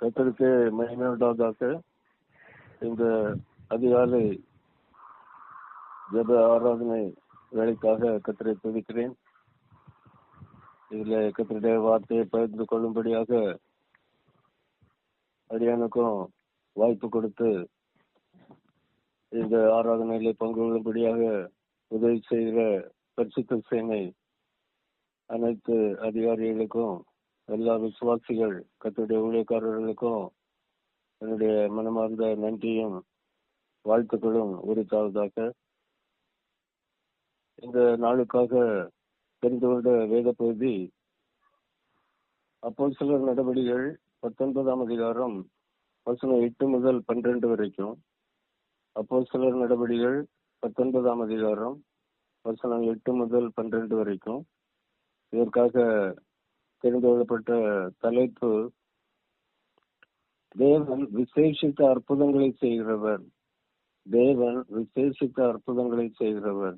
கர்த்தருக்கு மகிமை உண்டாவதாக. இந்த அதிகாலை ஜெப ஆராதனை வேலைக்காக கர்த்தரை துதிக்கிறேன். இதில் கர்த்தருடைய வார்த்தையை பகிர்ந்து கொள்ளும்படியாக அடியானுக்கும் வாய்ப்பு கொடுத்து இந்த ஆராதனையில் பங்கு கொள்ளும்படியாக உதவி செய்கிற பரிசுத்த சேனை அனைத்து அதிகாரிகளுக்கும், எல்லா விசுவாசிகள் கர்த்தருடைய ஊழியக்காரர்களுக்கும் என்னுடைய மனமார்ந்த நன்றியும் வாழ்த்துக்களும் உரித்தாவதாக. இந்த நாளுக்காக தெரிந்து கொண்ட வேத பகுதி அப்போஸ்தலர் நடவடிக்கைகள் 19ஆம் அதிகாரம் வசனம் 8 முதல் 12 வரைக்கும். அப்போஸ்தலர் நடவடிக்கைகள் 19ஆம் அதிகாரம் வசனம் 8 முதல் 12 வரைக்கும். இதற்காக தெரிந்து கொள்ளப்பட்ட தலைப்பு, தேவன் விசேஷித்த அற்புதங்களை செய்கிறவர். தேவன் விசேஷித்த அற்புதங்களை செய்கிறவர்.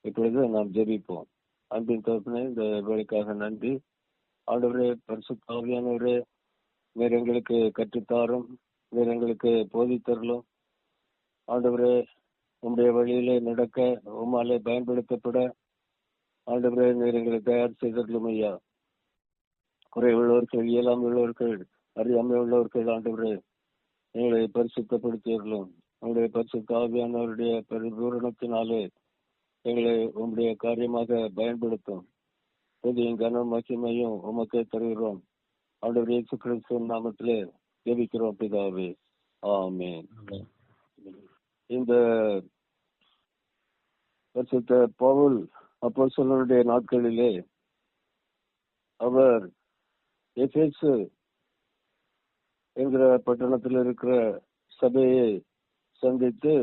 இப்பொழுது நாம் ஜெபிப்போம். அன்பின் தகப்பனே, இந்த வேலைக்காக நன்றி. ஆண்டவரே, பரிசுத்த ஆவியானவரே, நீர் எங்களுக்கு கற்றுத்தாரும், நீர் எங்களுக்கு போதித்தரலும். ஆண்டவரே, உம்முடைய வழியிலே நடக்க, உம்மாலே பயன்படுத்தப்பட ஆண்டவரே நீர் எங்களை தயார் செய்தரலும் ஐயா. குறைவுள்ளவர்கள், இயலாமை உள்ளவர்கள், அறியாமை உள்ளவர்கள் ஆண்டவரே எங்களை பரிசுத்தப்படுத்தியறலும். உங்களுடைய பரிசுத்த ஆவியானவருடைய பரிபூரணத்தினாலே எங்களை உங்களுடைய காரியமாக பயன்படுத்தும். புதிய கனம் மகிமையும் உமக்கே தருகிறோம். ஆண்டவர் இயேசு கிறிஸ்துவின் நாமத்திலே ஜெபிக்கிறோம் பிதாவே, ஆமென். இந்த பரிசுத்த பவுல் அப்போஸ்தலருடைய நாட்களிலே அவர் எபேசு என்கிற பட்டணத்தில் இருக்கிற சபையை சந்தித்து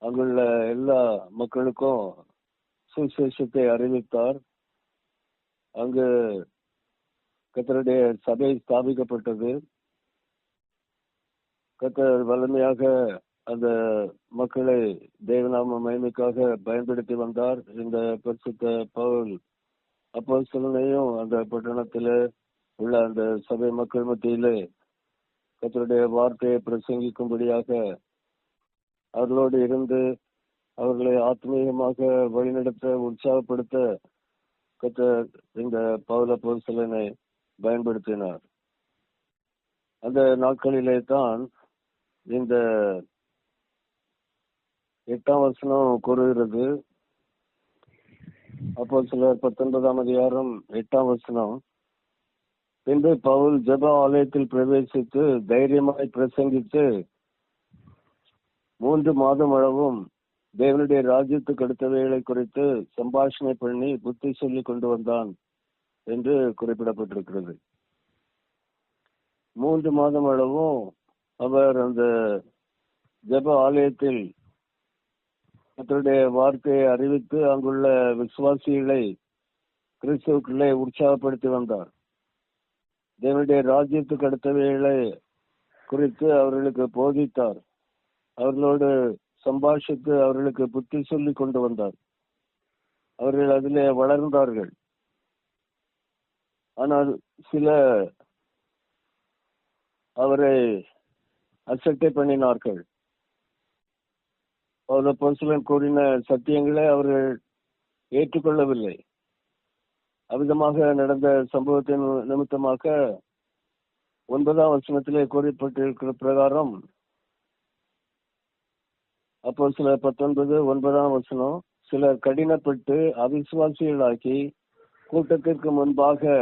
அங்குள்ள எல்லா மக்களுக்கும் சுவிசேஷத்தை அறிவித்தார். அங்கு கர்த்தருடைய சபை ஸ்தாபிக்கப்பட்டது. கர்த்தர் வலிமையாக அந்த மக்களை தேவநாம மகிமைக்காக பயன்படுத்தி வந்தார். இந்த பரிசுத்த பவுல் அப்போஸ்தலனையும் அந்த பட்டணத்தில் உள்ள அந்த சபை மக்கள் மத்தியிலே கர்த்தருடைய வார்த்தையை பிரசங்கிக்கும்படியாக அவர்களோடு இருந்து அவர்களை ஆத்மீகமாக வழிநடத்த, உற்சாகப்படுத்த கர்த்தர் இந்த பவுல் அப்போஸ்தலனை பயன்படுத்தினார். அந்த நாட்களிலே தான் இந்த 8ஆம் வசனம் கூறுகிறது. அப்போஸ்தலர் 19ஆம் அதிகாரம் 8ஆம் வசனம், பின்பு பவுல் ஜெப ஆலயத்தில் பிரவேசித்து தைரியமாய் பிரசங்கித்து 3 மாதம் அளவும் தேவனுடைய ராஜ்யத்துக்கு அடுத்தவைகளை குறித்து சம்பாஷணை பண்ணி புத்தி சொல்லி கொண்டு வந்தான் என்று குறிப்பிடப்பட்டிருக்கிறது. 3 மாதம் அளவும் அவர் அந்த ஜெப ஆலயத்தில் கர்த்தருடைய வார்த்தையை அறிவித்து அங்குள்ள விசுவாசிகளை கிறிஸ்துவுக்குள்ளே உற்சாகப்படுத்தி வந்தார். தேவனுடைய ராஜ்யத்துக்கு அடுத்தவைகளை குறித்து அவர்களுக்கு போதித்தார். அவர்களோடு சம்பாஷித்து அவர்களுக்கு புத்தி சொல்லி கொண்டு வந்தார். அவர்கள் அதிலே வளர்ந்தார்கள். ஆனால் சில அவரை அசட்டை பண்ணினார்கள். அப்போஸ்தலன் கூறின சத்தியங்களை அவர்கள் ஏற்றுக்கொள்ளவில்லை. அவ்விதமாக நடந்த சம்பவத்தின் நிமித்தமாக 9ஆம் வசனத்திலே கூறப்பட்டிருக்கிற பிரகாரம் அப்போஸ்தலர் 19:9ஆம் வசனம், சிலர் கடினப்பட்டு அவிசுவாசிகளாக்கி கூட்டத்திற்கு முன்பாக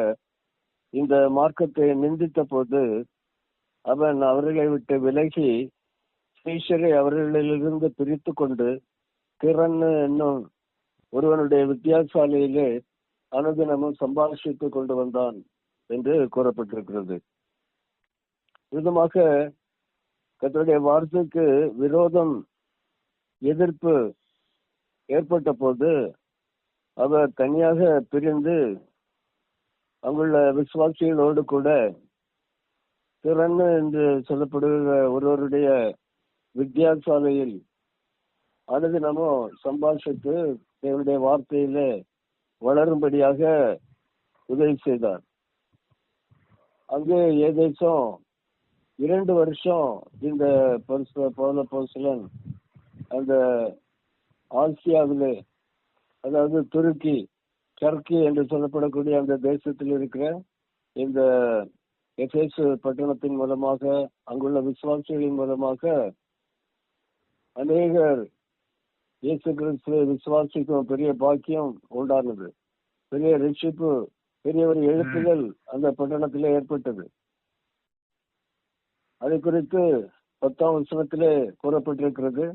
இந்த மார்க்கத்தை நிந்தித்த போது அவன் அவர்களை விட்டு விலகி சீஷரை அவர்களிலிருந்து பிரித்து கொண்டு திறன் என்னும் ஒருவனுடைய வித்தியாசாலையிலே அனுதினமும் சம்பாஷித்துக் கொண்டு வந்தான் என்று கூறப்பட்டிருக்கிறது. விதமாக கர்த்தருடைய வார்த்தைக்கு விரோதம், எதிர்ப்பு ஏற்பட்ட போது அவர் தனியாக பிரிந்து அங்குள்ள விசுவாசிகளோடு கூட திறன் என்று சொல்லப்படுகிற ஒருவருடைய வித்தியாசாலையில் அனுதினமும் சம்பாஷித்து தேவனுடைய வார்த்தையிலே வளரும்படியாக உதவி செய்தார். அங்கே ஏதேசம் 2 வருஷம் இந்த பவுல் அப்போஸ்தலன் அந்த ஆசியாவிலே, அதாவது டர்க்கி என்று சொல்லப்படக்கூடிய அந்த தேசத்தில் இருக்கிற இந்த எபேசு பட்டணத்தின் மூலமாக, அங்குள்ள விசுவாசிகளின் மூலமாக அநேகர் இயேசு கிறிஸ்துவை விசுவாசிக்கும் பெரிய பாக்கியம் உண்டானது. பெரிய ரட்சிப்பு, பெரிய ஒரு எழுப்புதல் அந்த பட்டணத்திலே ஏற்பட்டது. அதை குறித்து 10ஆம் வசனத்திலே கூறப்பட்டிருக்கிறது.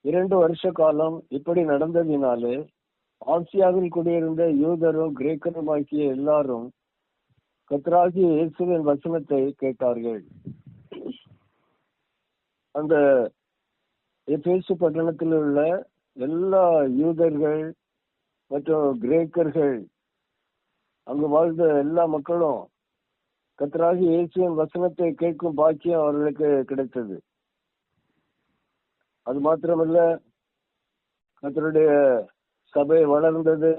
2 வருஷ காலம் இப்படி நடந்ததினாலே ஆசியாவில் குடியிருந்த யூதரும் கிரேக்கரும் ஆகிய எல்லாரும் கர்த்தராகிய இயேசுவின் வசனத்தை கேட்டார்கள். அந்த எபேசு பட்டணத்தில் உள்ள எல்லா யூதர்கள் மற்றும் கிரேக்கர்கள், அங்கு வாழ்ந்த எல்லா மக்களும் கர்த்தராகிய இயேசுவின் வசனத்தை கேட்கும் பாக்கியம் அவர்களுக்கு கிடைத்தது. அது மாத்திரமல்ல, கர்த்தருடைய சபை வளர்ந்தது.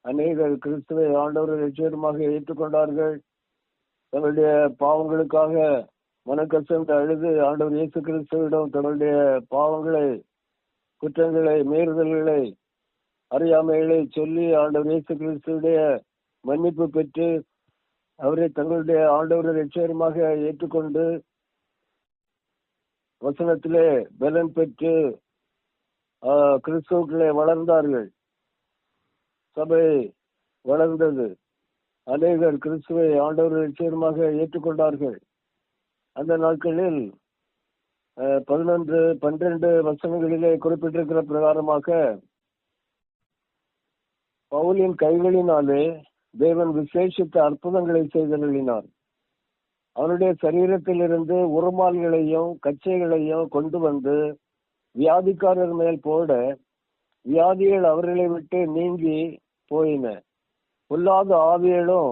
அநேகர் கிறிஸ்துவை ஆண்டவர் இரட்சகருமாக ஏற்றுக்கொண்டார்கள். தங்களுடைய பாவங்களுக்காக மனக்கசந்து அழுது ஆண்டவர் இயேசு கிறிஸ்துவிடம் தங்களுடைய பாவங்களை, குற்றங்களை, மீறுதல்களை, அறியாமைகளை சொல்லி ஆண்டவர் இயேசு கிறிஸ்துடைய மன்னிப்பு பெற்று அவரை தங்களுடைய ஆண்டவர் இரட்சகருமாக ஏற்றுக்கொண்டு வசனத்திலே பலன் பெற்று கிறிஸ்துவுக்குள்ளே வளர்ந்தார்கள். சபை வளர்ந்தது. அநேகர் கிறிஸ்துவை ஆண்டவர் இரட்சகருமாக ஏற்றுக்கொண்டார்கள். அந்த நாட்களில் 11, 12 வசனங்களிலே குறிப்பிட்டிருக்கிற பிரகாரமாக பவுலின் கைகளினாலே தேவன் விசேஷித்த அற்புதங்களை செய்தருளினார். அவனுடைய சரீரத்திலிருந்து உருமால்களையும் கச்சைகளையும் கொண்டு வந்து வியாதிக்காரர் மேல் போட வியாதிகள் அவர்களை விட்டு நீங்கி போயின. பொல்லாத ஆவிகளும்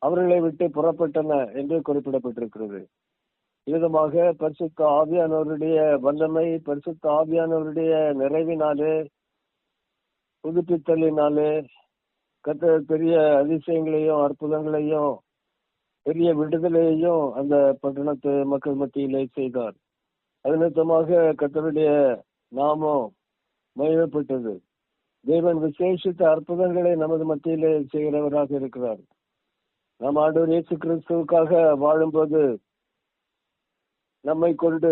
அவர்களை விட்டு புறப்பட்டன என்று குறிப்பிடப்பட்டிருக்கிறது. விதமாக பரிசுத்த ஆவியானவருடைய வல்லமை, பரிசுத்த ஆவியானவருடைய நிறைவினாலே, புதுப்பித்தலினாலே கர்த்தர் பெரிய அதிசயங்களையும் அற்புதங்களையும் பெரிய விடுதலையையும் அந்த பட்டணத்து மக்கள் மத்தியிலே செய்தார். அது நிமித்தமாக கர்த்தருடைய நாமம் மகிமைப்பட்டது. தேவன் விசேஷித்த அற்புதங்களை நமது மத்தியிலே செய்கிறவராக இருக்கிறார். நாம் ஆண்டவர் இயேசு கிறிஸ்துவுக்காக வாழும்போது நம்மை கொண்டு,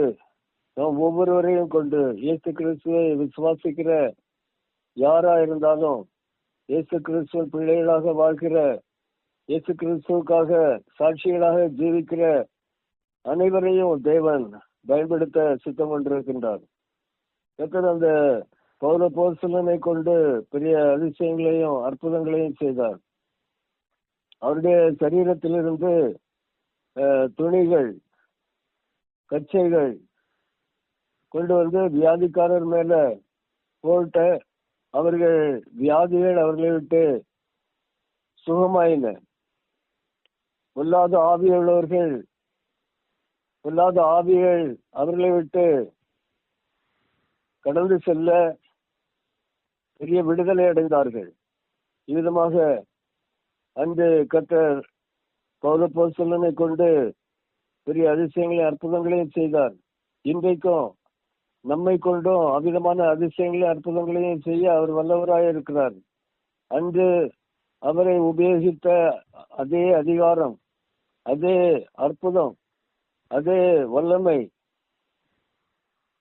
நாம் ஒவ்வொருவரையும் கொண்டு, இயேசு கிறிஸ்துவை விசுவாசிக்கிற யாரா இருந்தாலும், இயேசு கிறிஸ்துவ பிள்ளைகளாக வாழ்கிற, இயேசு கிறிஸ்துவுக்காக சாட்சிகளாக ஜீவிக்கிற அனைவரையும் தேவன் பயன்படுத்த சித்தம் கொண்டிருக்கின்றார். கர்த்தர் அந்த பவுல் அப்போஸ்தலனை கொண்டு பெரிய அதிசயங்களையும் அற்புதங்களையும் செய்தார். அவருடைய சரீரத்திலிருந்து துணிகள், கச்சைகள் கொண்டு வந்து வியாதிக்காரர் மேல போட்ட அவர்கள் வியாதிகள் அவர்களை விட்டு சுகமாயின. பொல்லாத ஆவிகள் அவர்களை விட்டு கடந்து செல்ல பெரிய விடுதலை அடைந்தார்கள். இவ்விதமாக அன்று கர்த்தர் பவுல் அப்போஸ்தலனை கொண்டு பெரிய அதிசயங்களையும் அற்புதங்களையும் செய்தார். இன்றைக்கும் நம்மை கொண்டும் அவ்விதமான அதிசயங்களையும் அற்புதங்களையும் செய்ய அவர் வல்லவராக இருக்கிறார். அன்று அவரை உபயோகித்த அதே அதிகாரம், அதே அற்புதம், அதே வல்லமை,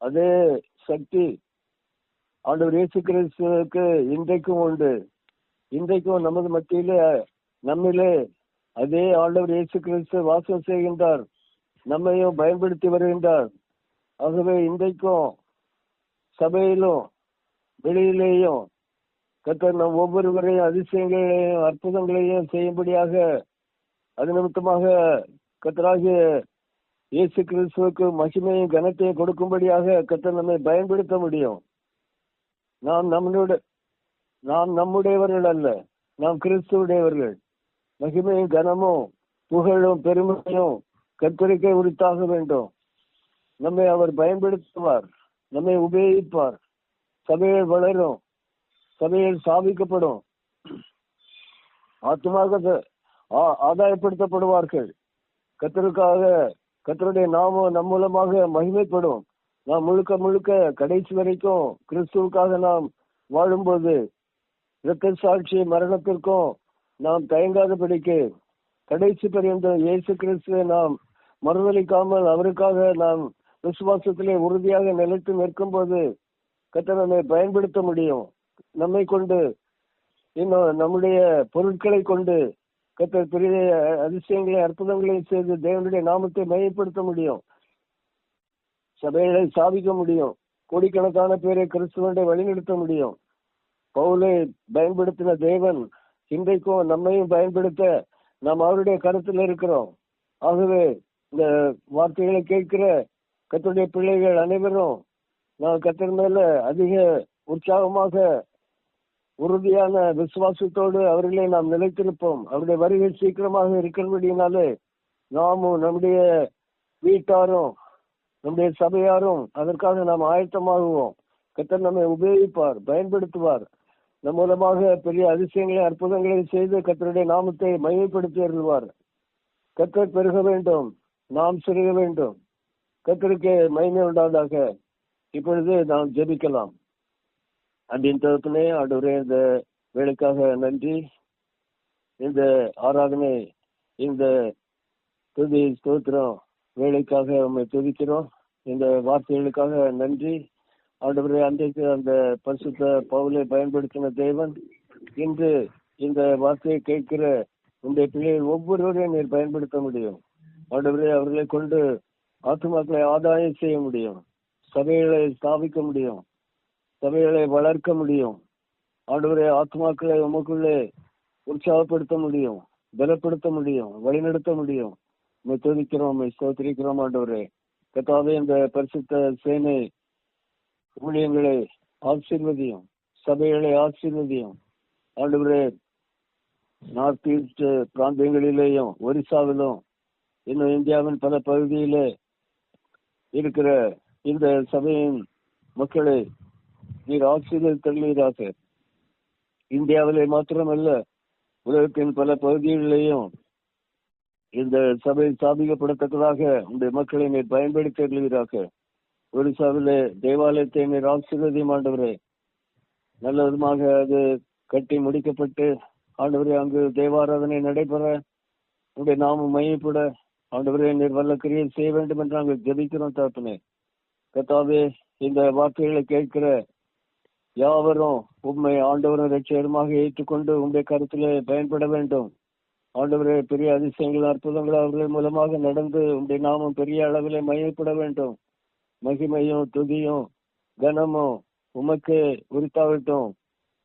அதே சக்தி ஆண்டவர் இயேசு கிறிஸ்துவுக்கு இன்றைக்கும் உண்டு. இன்றைக்கும் நமது மத்தியிலே, நம்மிலே அதே ஆண்டவர் இயேசு கிறிஸ்து வாசம் செய்கின்றார், நம்மையும் பயன்படுத்தி வருகின்றார். ஆகவே இன்றைக்கும் சபையிலும் வெளியிலேயும் கர்த்தர் நம் ஒவ்வொருவரையும் அதிசயங்களையும் அற்புதங்களையும் செய்யும்படியாக, அது நிமித்தமாக கர்த்தராகிய இயேசு கிறிஸ்துவுக்கு மகிமையும் கனத்தையும் கொடுக்கும்படியாக கர்த்தர் நம்மை பயன்படுத்த முடியும். நாம் நம்முடையவர்கள் அல்ல, நாம் கிறிஸ்துவுடையவர்கள். மகிமையும் கனமும் புகழும் பெருமையும் கர்த்தருக்கே உரித்தாக வேண்டும். நம்மை அவர் பயன்படுத்துவார், நம்மை உபயோகிப்பார். சபையில் வளரும், சபையில் ஸ்தாபிக்கப்படும், ஆத்மாக ஆதாயப்படுத்தப்படுவார்கள். கர்த்தருக்காக கர்த்தருடைய நாமம் நம் மூலமாக மகிமைப்படும். நாம் முழுக்க முழுக்க கடைசி வரைக்கும் கிறிஸ்துவுக்காக நாம் வாழும்போது இரத்த சாட்சி மரணத்திற்கும் நாம் தயங்காதபடிக்கு கடைசி பரியந்தம் இயேசு கிறிஸ்துவை நாம் மறுதலிக்காமல் அவருக்காக நாம் விசுவாசத்திலே உறுதியாக நிலைத்து நிற்கும் போது கர்த்தர் நம்மை பயன்படுத்த முடியும். நம்மை கொண்டு இன்னும் நம்முடைய பொருட்களை கொண்டு கர்த்தர் பெரிய அதிசயங்களை அற்புதங்களையும் செய்து தேவனுடைய நாமத்தை மையப்படுத்த முடியும். சபைகளை ஸ்தாபிக்க முடியும். கோடிக்கணக்கான பேரை கிறிஸ்துவனை வழிநடத்த முடியும். பவுலை பயன்படுத்தின தேவன் இன்றைக்கும் நம்மையும் பயன்படுத்த நாம் அவருடைய கருத்தில் இருக்கிறோம். ஆகவே இந்த வார்த்தைகளை கேட்கிற கர்த்தருடைய பிள்ளைகள் அனைவரும் நாம் கர்த்தர் மேல அதிக உற்சாகமாக உறுதியான விசுவாசத்தோடு அவர்களே நாம் நிலைத்திருப்போம். அவருடைய வருகை சீக்கிரமாக இருக்கிறபடினாலே நாமும் நம்முடைய வீட்டாரும் நம்முடைய சபையாரும் அதற்காக நாம் ஆயத்தமாகுவோம். கர்த்தர் நம்மை உபயோகிப்பார், பயன்படுத்துவார். நம் மூலமாக பெரிய அதிசயங்களை அற்புதங்களை செய்து கர்த்தருடைய நாமத்தை மையப்படுத்தி அருள்வார். கர்த்தர் பெருக வேண்டும், நாம் சிறுக வேண்டும். கர்த்தருக்கு மகிமை உண்டாவதாக. இப்பொழுது நாம் ஜெபிக்கலாம். அன்பின் தகப்பனே, ஆண்டவரே, இந்த வேலைக்காக நன்றி. இந்த ஆராதனை, இந்த துதி ஸ்தோத்திரம் வேலைக்காக உண்மை துதிக்கிறோம். இந்த வார்த்தைகளுக்காக நன்றி. ஆண்டவரே, அன்றைக்கு அந்த பரிசுத்த பவுலை பயன்படுத்தின தேவன் இன்று இந்த வார்த்தையை கேட்கிற உங்களுடைய பிள்ளைகள் ஒவ்வொருவரையும் நீர் பயன்படுத்த முடியும். ஆண்டவரே, அவர்களை கொண்டு ஆத்துமாக்களை ஆதாயம் செய்ய முடியும். சபைகளை ஸ்தாபிக்க முடியும். சபைகளை வளர்க்க முடியும். ஆண்டவரே, ஆத்மாக்களை உமக்குள்ளே உற்சாகப்படுத்த முடியும், பலப்படுத்த முடியும், வழிநடத்த முடியும். உண்மை துதிக்கிறோம், உண்மை ஸ்தோத்திரிக்கிறோம். ஆண்டவரே, கர்த்தாவே, இந்த பரிசுத்த சேனை ஊழியங்களை ஆசீர்வதியும், சபைகளை ஆசீர்வதியும். ஆண்டவரே, நார்த் ஈஸ்ட் பிராந்தியங்களிலேயும் ஒரிசாவிலும் இன்னும் இந்தியாவின் பல பகுதியிலே இருக்கிற இந்த சபையின் மக்களை நீர் ஆசீர்வதித்தருளீராக. இந்தியாவிலே மாத்திரமல்ல, உலகத்தின் பல பகுதிகளிலேயும் இந்த சபை ஸ்தாபிக்கப்படத்தக்கதாக உங்களுடைய மக்களை நீர் பயன்படுத்தி அருள்வீராக. ஒரிசாவிலே தேவாலயத்தை நீர் ஆசீர்வதியும். ஆண்டவரே, நல்ல விதமாக அது கட்டி முடிக்கப்பட்டு ஆண்டவரே அங்கு தேவாராதனை நடைபெற உங்களுடைய நாமம் மையப்பட ஆண்டவரே நீர் வல்ல கிரியை செய்ய வேண்டும் என்று நாங்கள் ஜெபிக்கிறோம். தகப்பனே, கர்த்தாவே, இந்த வார்த்தைகளை கேட்கிற யாவரும் உண்மை ஆண்டவரும் ரட்சகருமாக ஏற்றுக்கொண்டு உங்களுடைய கருத்திலே பயன்பட வேண்டும். ஆண்டவரே, பெரிய அதிசயங்கள் அற்புதங்கள் அவர்கள் மூலமாக நடந்து உங்களுடைய நாமம் பெரிய அளவிலே மையப்பட வேண்டும். மகிமையும் துதியும் கனமும் உமக்கு உரித்தாகட்டும்.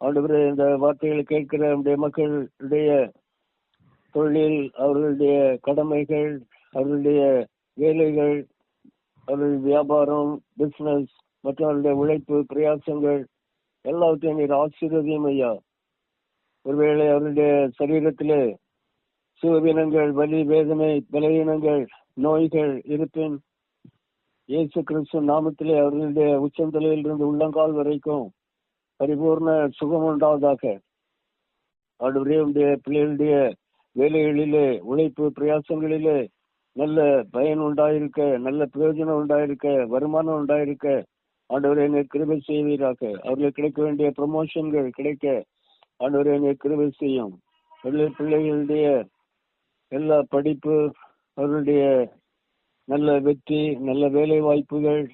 ஆண்டவரே, இந்த வார்த்தைகளை கேட்கிற உங்களுடைய மக்களுடைய தொழில், அவர்களுடைய கடமைகள், அவர்களுடைய வேலைகள், அவர்களுடைய வியாபாரம், பிசினஸ் மற்றும் அவருடைய உழைப்பு பிரயாசங்கள் எல்லாத்தையும் நீர் ஆசீர்வதியும் ஐயா. ஒருவேளை அவருடைய சரீரத்திலே சுகவீனங்கள், வலி, வேதனை, பலவீனங்கள், நோய்கள் இருப்பின் இயேசு கிறிஸ்து நாமத்திலே அவர்களுடைய உச்சந்தலையிலிருந்து உள்ளங்கால் வரைக்கும் பரிபூர்ண சுகம் உண்டாவதாக. ஆண்டவரே, உடைய பிள்ளைகளுடைய வேலைகளிலே, உழைப்பு பிரயாசங்களிலே நல்ல பயன் உண்டாயிருக்க, நல்ல பிரயோஜனம் உண்டாயிருக்க, வருமானம் உண்டாயிருக்க ஆண்டவரே நீர் கிருபை செய்வீராக. அவர்களுக்கு கிடைக்க வேண்டிய ப்ரமோஷன்கள் கிடைக்க ஆண்டவரே நீர் கிருபை செய்யும். பிள்ளைகளுடைய எல்லா படிப்பு, அவர்களுடைய நல்ல வெற்றி, நல்ல வேலை வாய்ப்புகள்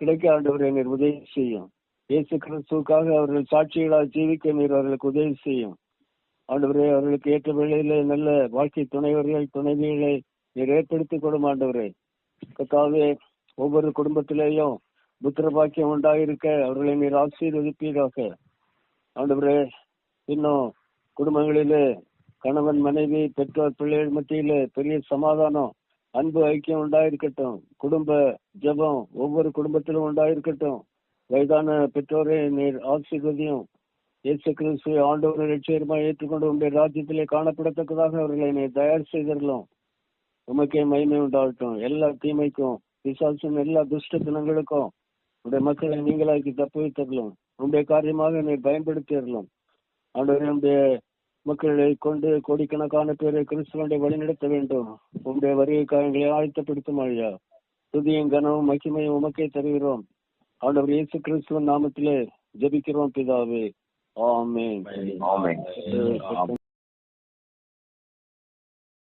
கிடைக்க ஆண்டவரே நீர் உதவி செய்யும். இயேசு கிறிஸ்துவுக்காக அவர்கள் சாட்சிகளாக ஜீவிக்க நீர் அவர்களுக்கு உதவி செய்யும். ஆண்டவரே, அவர்களுக்கு ஏற்ற வேளையிலே நல்ல வாழ்க்கை துணைவர்கள், துணைவிகளை நீர் ஏற்படுத்தி கொடும். ஆண்டவரே, கர்த்தாவே, ஒவ்வொரு குடும்பத்திலேயும் புத்திர பாக்கியம் உண்டாயிருக்க அவர்களை நீர் ஆசீர்வதிப்பீராக. ஆண்டவரே, இன்னும் குடும்பங்களிலே கணவன், மனைவி, பெற்றோர், பிள்ளைகள் மத்தியிலே பெரிய சமாதானம், அன்பு, ஐக்கியம் உண்டாயிருக்கட்டும். குடும்ப ஜெபம் ஒவ்வொரு குடும்பத்திலும் உண்டாயிருக்கட்டும். வயதான பெற்றோரை நீர் ஆசீர்வதியும். இயேசு கிறிஸ்துவை ஆண்டவரை ரட்சகருமாய் ஏற்றுக்கொண்டு உங்களுடைய ராஜ்யத்திலே காணப்படத்தக்கதாக அவர்களை நீர் தயார் செய்திடலாம். உமக்கே மகிமை உண்டாகட்டும். எல்லா தீமைக்கும், பிசாசின் எல்லா துஷ்ட தினங்களுக்கும் உடைய மக்களை நீங்களாக்கி தப்புவித்தரலாம். உங்களுடைய காரியமாக நீர் பயன்படுத்திடலாம். ஆண்டவரே, உடைய மக்களை கொண்டு கோடிக்கணக்கான பேரை கிறிஸ்துவனை வழிநடத்த வேண்டும். உங்களுடைய வருகைக்காக எங்களை ஆயத்தப்படுத்தும் ஐயா. துதியும் கனமும் மகிமையும் உமக்கே தருகிறோம். ஆண்டவர் இயேசு கிறிஸ்துவின் நாமத்திலே ஜெபிக்கிறோம் பிதாவே. ஆமென்.